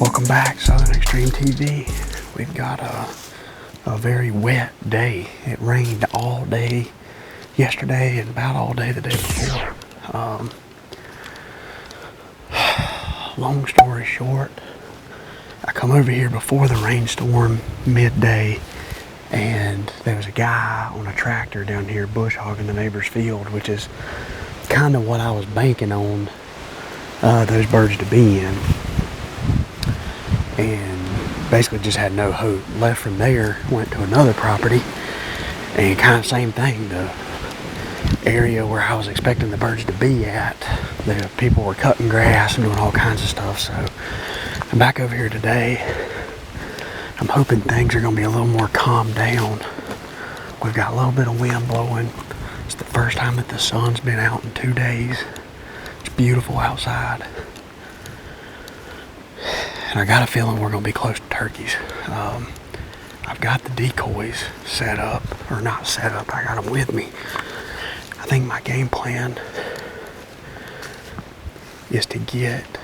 Welcome back, Southern Extreme TV. We've got a very wet day. It rained all day yesterday and about all day the day before. Long story short, I come over here before the rainstorm midday, and there was a guy on a tractor down here bush hogging the neighbor's field, which is kind of what I was banking on those birds to be in. And basically just had no hope. Left from there, went to another property, and kind of same thing. The area where I was expecting the birds to be at, the people were cutting grass and doing all kinds of stuff. So I'm back over here today. I'm hoping things are going to be a little more calmed down. We've got a little bit of wind blowing. It's the first time that the sun's been out in 2 days. It's beautiful outside. And I got a feeling we're going to be close to turkeys. I've got the decoys set up, or not set up, I got them with me. I think my game plan is to get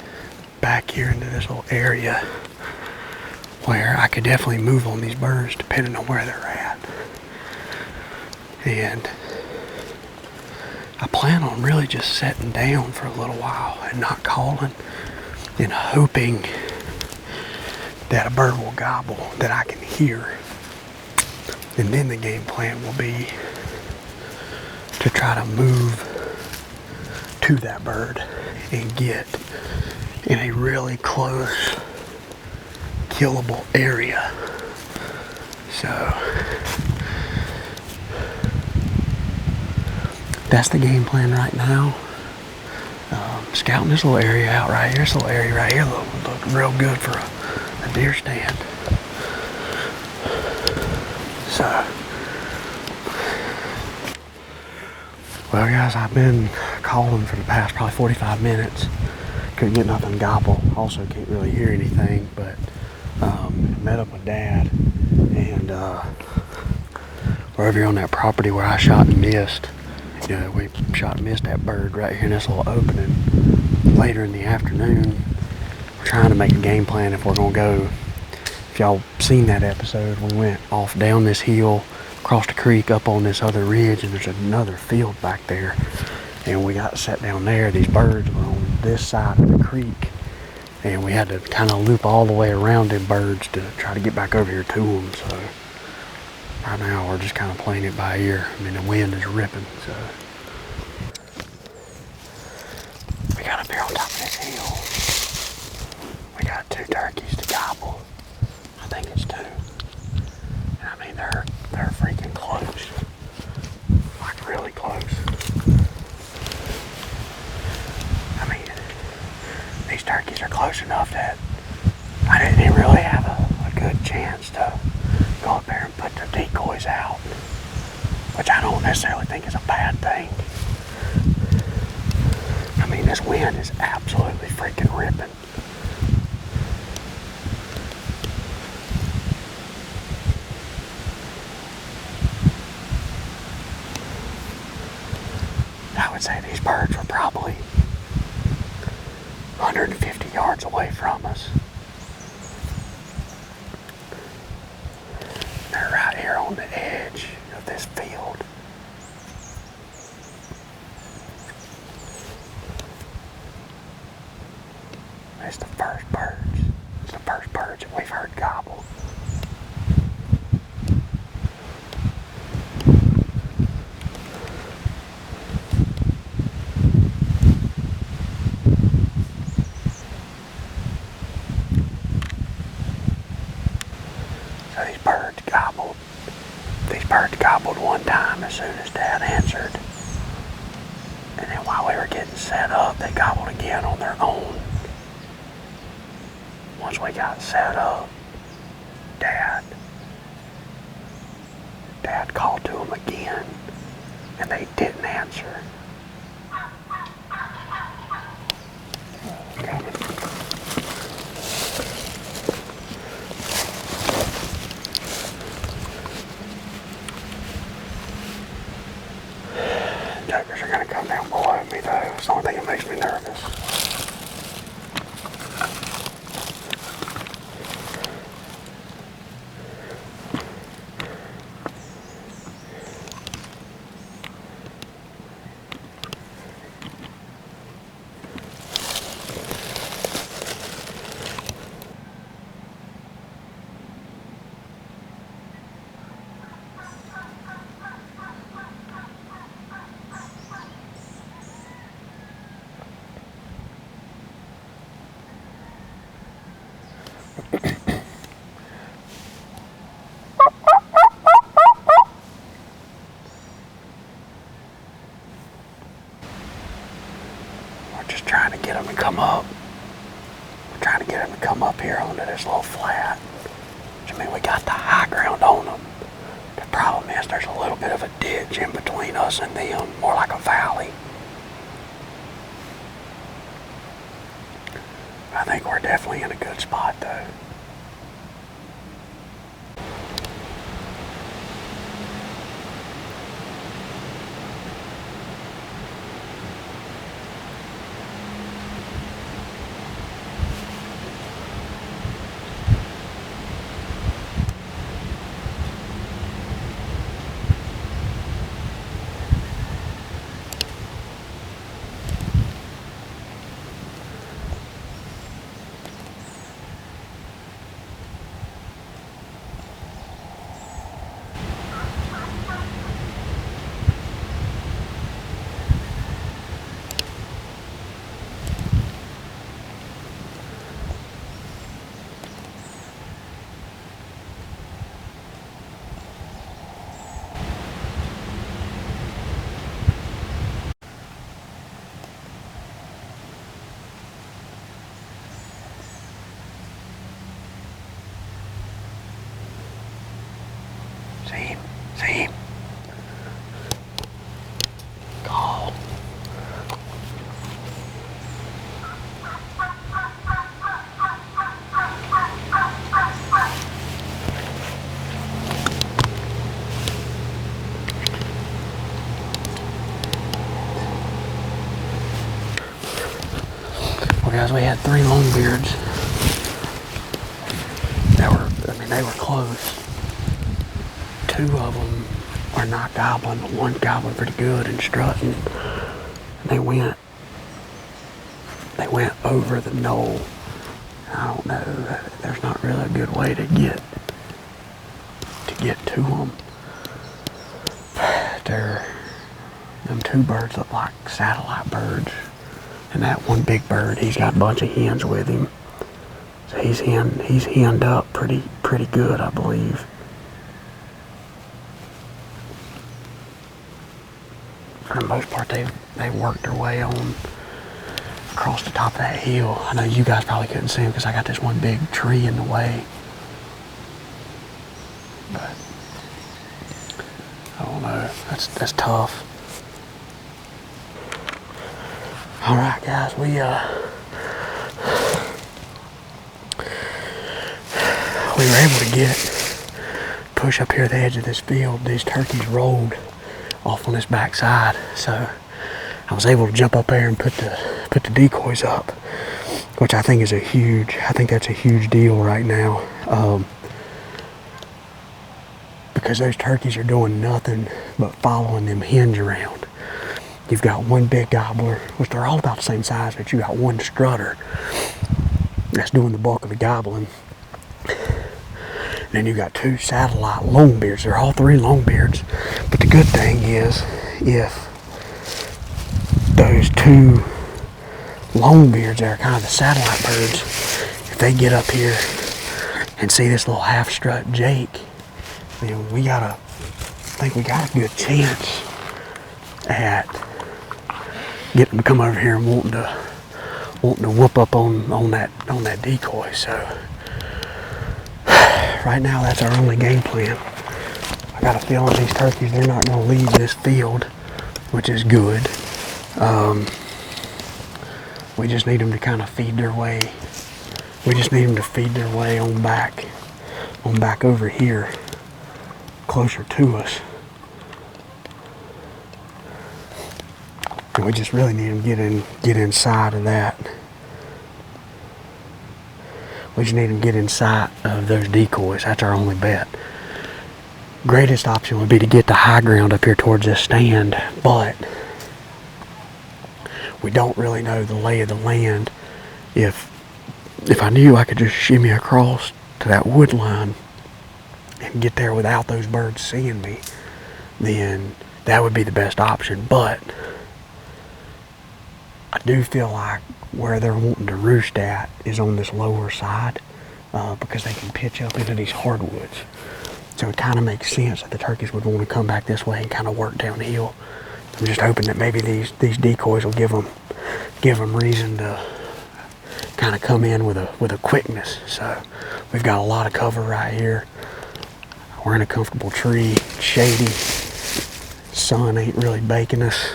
back here into this little area where I could definitely move on these birds depending on where they're at. And I plan on really just sitting down for a little while and not calling and hoping that a bird will gobble that I can hear. And then the game plan will be to try to move to that bird and get in a really close, killable area. So that's the game plan right now. Scouting this little area out right here. This little area right here look real good for a deer stand. So, well guys, I've been calling for the past probably 45 minutes. Couldn't get nothing gobble. Also can't really hear anything, but met up with Dad, and we're over here on that property where I shot and missed. You know, we shot and missed that bird right here in this little opening later in the afternoon. We're trying to make a game plan if we're gonna go. If y'all seen that episode, we went off down this hill, across the creek, up on this other ridge, and there's another field back there. And we got set down there. These birds were on this side of the creek, and we had to kind of loop all the way around them birds to try to get back over here to them. So right now we're just kind of playing it by ear. I mean, the wind is ripping, so. We got up here on top of this hill. We got 2 turkeys to gobble. I think it's 2. And I mean, they're freaking close. Like really close. I mean, these turkeys are close enough that I didn't even really have a good chance to go up there and put the decoys out, which I don't necessarily think is a bad thing. I mean, this wind is absolutely freaking ripping. I would say these birds were probably 150 yards away from us. They're right here on the edge of this field. It's the first birds. It's the first birds that we've heard gobble. So these birds gobbled one time as soon as Dad answered. And then while we were getting set up, they gobbled again on their own. Once we got set up, Dad called to them again, and they didn't answer. Jokers are gonna come down below me though. It's the only thing that makes me nervous. just trying to get them to come up. We're trying to get them to come up here onto this little flat. I mean, we got the high ground on them. The problem is there's a little bit of a ditch in between us and them, more like a valley. I think we're definitely in a good spot though. See him? Call. Well, guys, we had 3 longbeards. They were close. 2 of them are not gobbling, but one gobbling pretty good and strutting. And they went over the knoll. I don't know. There's not really a good way to get to them. Them 2 birds look like satellite birds, and that one big bird, he's got a bunch of hens with him. So he's henned up pretty good, I believe. For the most part, they worked their way on across the top of that hill. I know you guys probably couldn't see them because I got this one big tree in the way. But I don't know. That's tough. All right, guys, we were able to push up here at the edge of this field. These turkeys rolled off on this back side, so I was able to jump up there and put the decoys up, which I think that's a huge deal right now, because those turkeys are doing nothing but following them hens around. You've got one big gobbler, which they're all about the same size, but you got one strutter that's doing the bulk of the gobbling. And then you got 2 satellite longbeards. They're all 3 longbeards. But the good thing is, if those 2 longbeards that are kind of the satellite birds, if they get up here and see this little half strut Jake, then I think we got a good chance at getting them to come over here and wanting to whoop up on that decoy. So right now, that's our only game plan. I got a feeling these turkeys, they're not going to leave this field, which is good. We just need them to kind of feed their way. We just need them to feed their way on back over here, closer to us. And we just really need them to get inside of that. We just need them to get inside of those decoys. That's our only bet. Greatest option would be to get the high ground up here towards this stand, but we don't really know the lay of the land. If I knew I could just shimmy across to that wood line and get there without those birds seeing me, then that would be the best option. But I do feel like where they're wanting to roost at is on this lower side, because they can pitch up into these hardwoods. So it kind of makes sense that the turkeys would want to come back this way and kind of work downhill. I'm just hoping that maybe these decoys will give them give them reason to kind of come in with a quickness. So we've got a lot of cover right here. We're in a comfortable tree, shady. Sun ain't really baking us.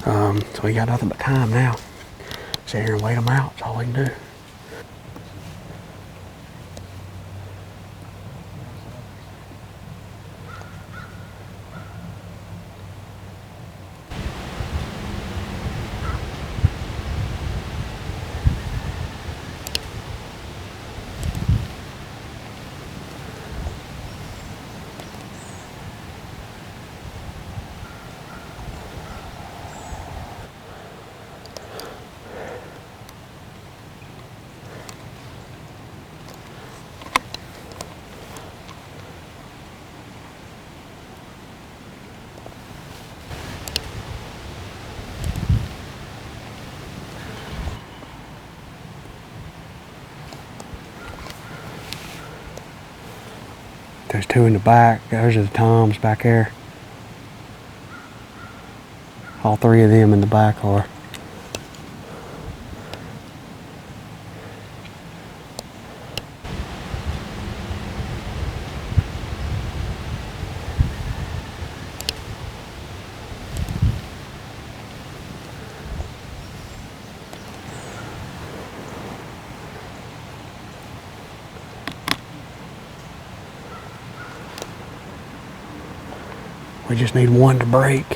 So we got nothing but time now. Sit here and wait them out. That's all we can do. There's two in the back. Those are the toms back there. All three of them in the back are. We just need one to break.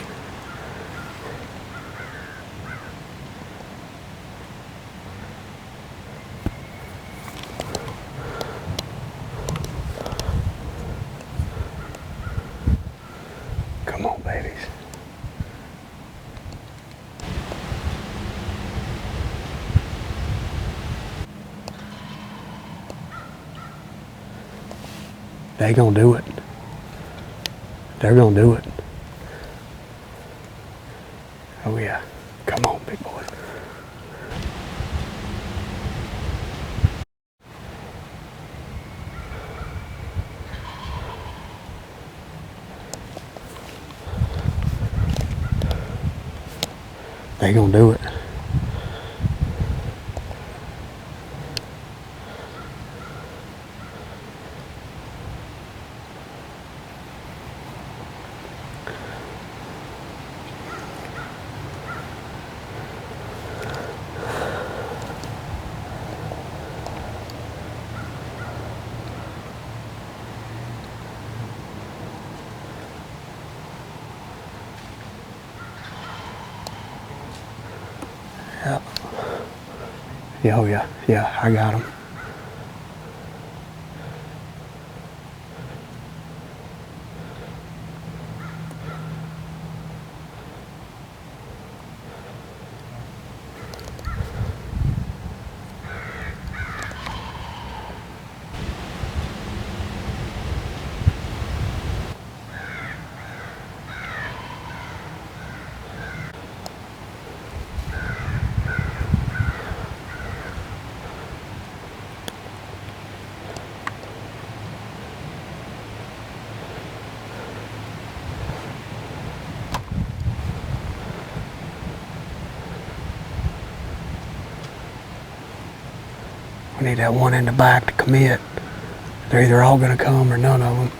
Come on, babies. They gonna do it. They're gonna do it. Oh yeah. Come on, big boy. They gonna do it. Yep. Yeah, oh yeah. Yeah, I got them. We need that one in the back to commit. They're either all gonna come or none of them.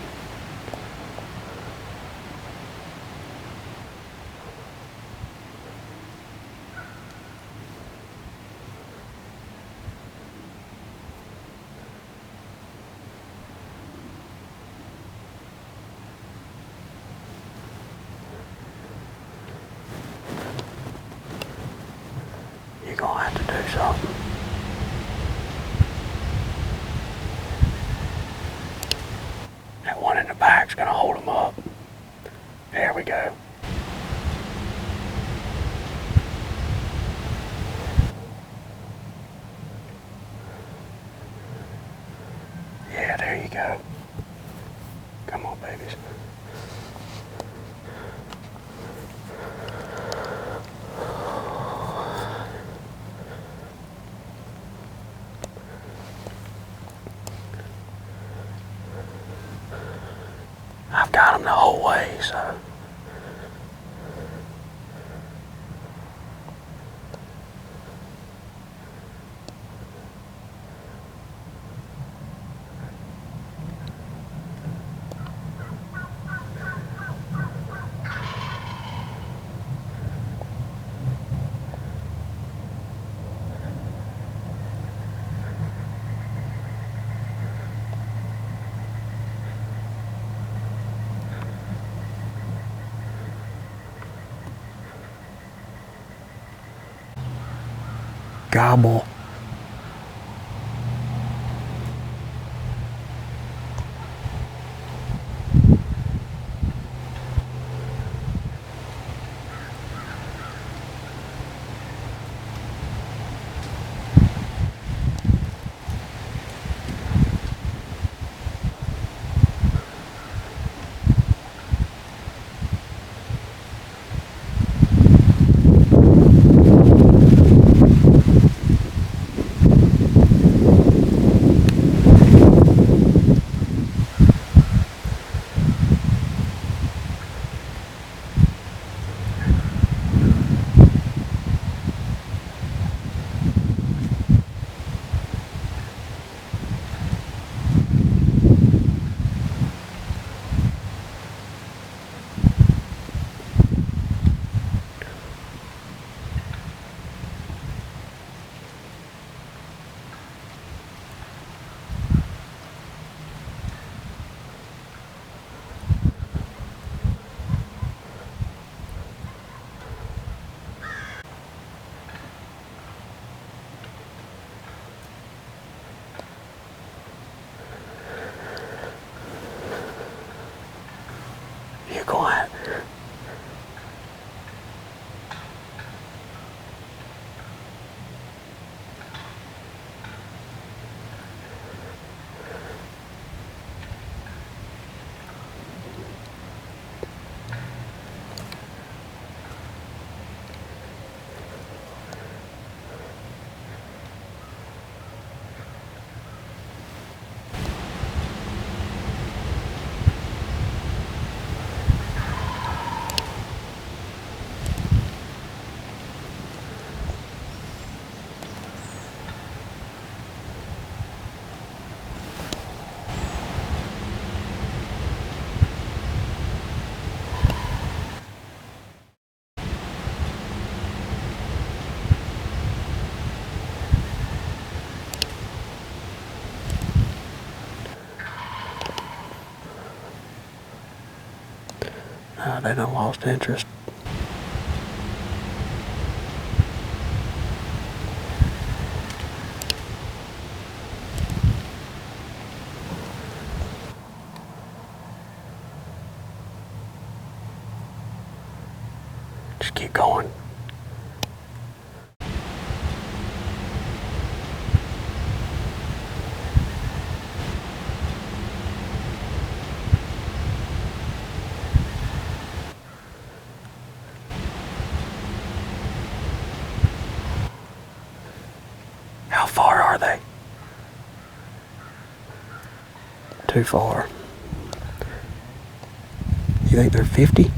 You're gonna have to do something. That one in the back's gonna hold them up. There we go. Yeah, there you go. Come on, babies. I've got them the whole way, so. gobble. You quiet. They done lost interest. Just keep going. How far are they? Too far. You think they're 50?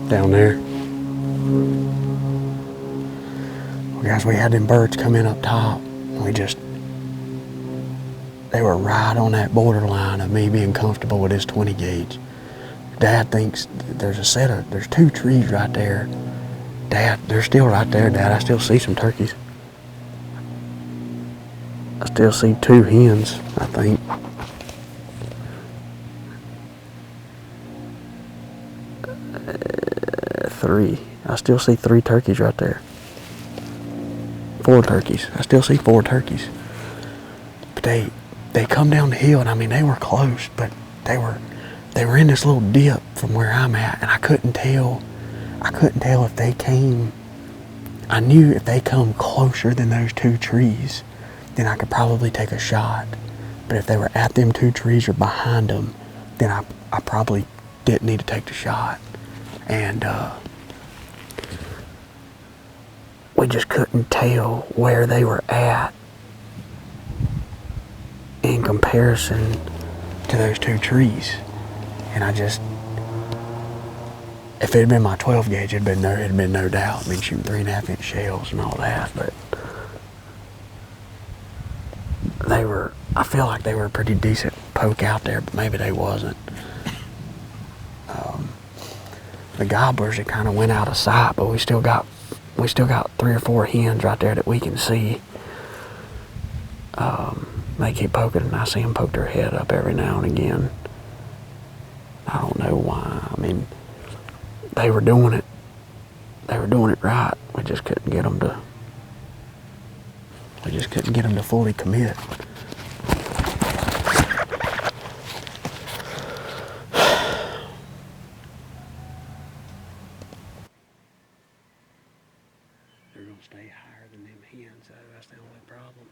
Down there. Well, guys, we had them birds come in up top. They were right on that borderline of me being comfortable with this 20 gauge. Dad thinks there's two trees right there. Dad, they're still right there, Dad. I still see some turkeys. I still see two hens, I think. Three. I still see 3 turkeys right there. 4 turkeys. I still see 4 turkeys. But they come down the hill, and I mean, they were close, but they were in this little dip from where I'm at, and I couldn't tell if they came. I knew if they come closer than those 2 trees, then I could probably take a shot. But if they were at them 2 trees or behind them, then I probably didn't need to take the shot. And we just couldn't tell where they were at in comparison to those 2 trees. And if it had been my 12 gauge, it'd been no doubt. I mean, shooting 3.5-inch shells and all that, but I feel like they were a pretty decent poke out there, but maybe they wasn't. The gobblers, it kind of went out of sight, but we still got 3 or 4 hens right there that we can see. They keep poking, and I see them poke their head up every now and again. I don't know why. I mean, they were doing it right. We just couldn't get them to fully commit. They're gonna stay higher than them hens, though. That's the only problem.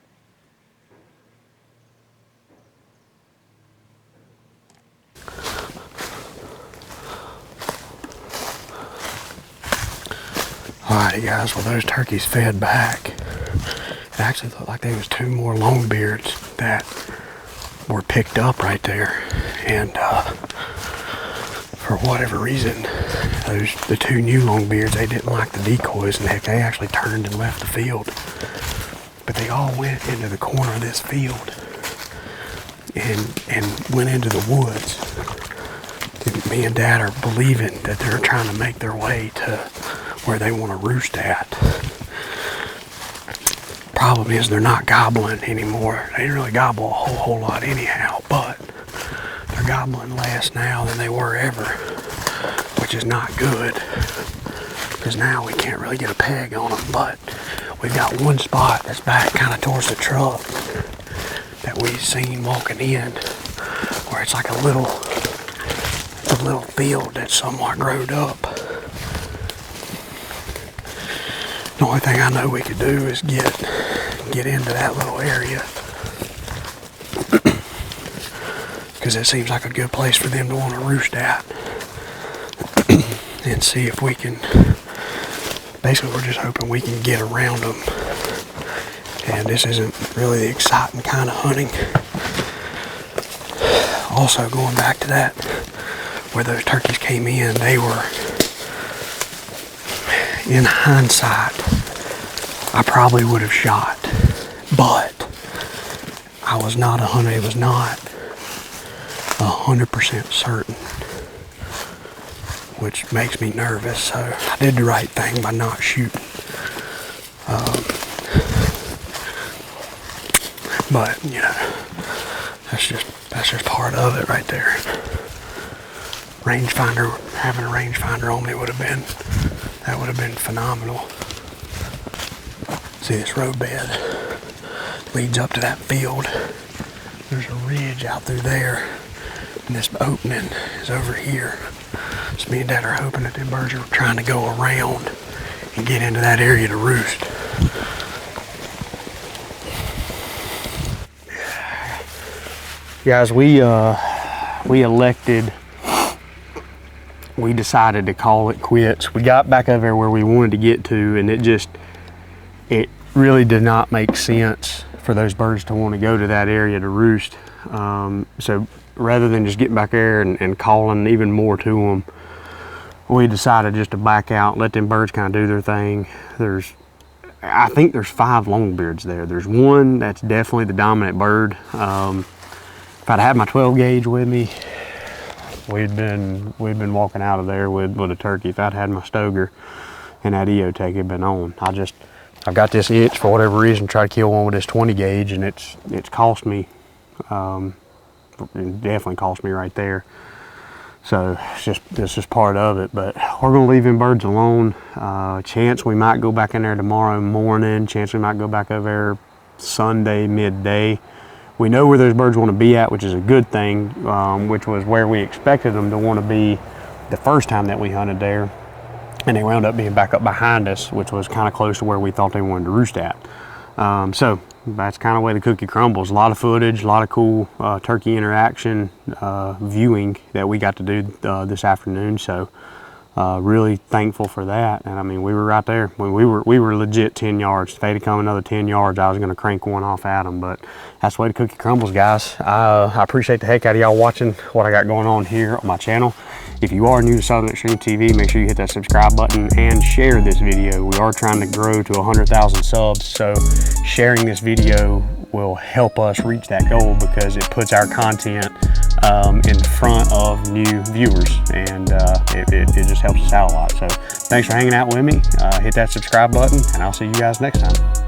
Alrighty guys, well those turkeys fed back. It actually looked like there was 2 more longbeards that were picked up right there. And for whatever reason, the 2 new longbeards, they didn't like the decoys, and heck, they actually turned and left the field. But they all went into the corner of this field and went into the woods. And me and Dad are believing that they're trying to make their way to where they want to roost at. Problem is they're not gobbling anymore. They didn't really gobble a whole lot anyhow, but they're gobbling less now than they were ever, which is not good, because now we can't really get a peg on them. But we've got one spot that's back kind of towards the truck that we've seen walking in, where it's like a little field that's somewhat growed up. The only thing I know we could do is get into that little area, because it seems like a good place for them to want to roost at, and see if we can. Basically, we're just hoping we can get around them, and this isn't really the exciting kind of hunting. Also, going back to that, where those turkeys came in, they were, in hindsight, I probably would have shot, but I was not 100% certain, which makes me nervous. So I did the right thing by not shooting. But you know, that's just part of it right there. Rangefinder, having a rangefinder on me would have been phenomenal. See, this road bed leads up to that field. There's a ridge out through there, and this opening is over here. So me and Dad are hoping that the birds are trying to go around and get into that area to roost. Guys, we decided to call it quits. We got back over there where we wanted to get to, and it really did not make sense for those birds to want to go to that area to roost. So rather than just getting back there and calling even more to them, we decided just to back out, let them birds kind of do their thing. I think there's 5 longbeards there. There's one that's definitely the dominant bird. If I'd had my 12 gauge with me, we'd been walking out of there with a turkey. If I'd had my Stoeger and that EOTech had been on, I've got this itch for whatever reason, try to kill one with this 20 gauge, and it's cost me. It definitely cost me right there. So it's just part of it. But we're gonna leave them birds alone. Chance we might go back in there tomorrow morning. Chance we might go back over there Sunday midday. We know where those birds want to be at, which is a good thing, which was where we expected them to want to be the first time that we hunted there. And they wound up being back up behind us, which was kind of close to where we thought they wanted to roost at. So that's kind of the way the cookie crumbles. A lot of footage, a lot of cool turkey interaction viewing that we got to do this afternoon. So really thankful for that. And I mean, we were right there. We were legit 10 yards. If they'd have come another 10 yards, I was going to crank one off at them. But that's the way the cookie crumbles, guys. I appreciate the heck out of y'all watching what I got going on here on my channel. If you are new to Southern Extreme TV, make sure you hit that subscribe button and share this video. We are trying to grow to 100,000 subs, so sharing this video will help us reach that goal because it puts our content in front of new viewers, and it just helps us out a lot. So thanks for hanging out with me. Hit that subscribe button, and I'll see you guys next time.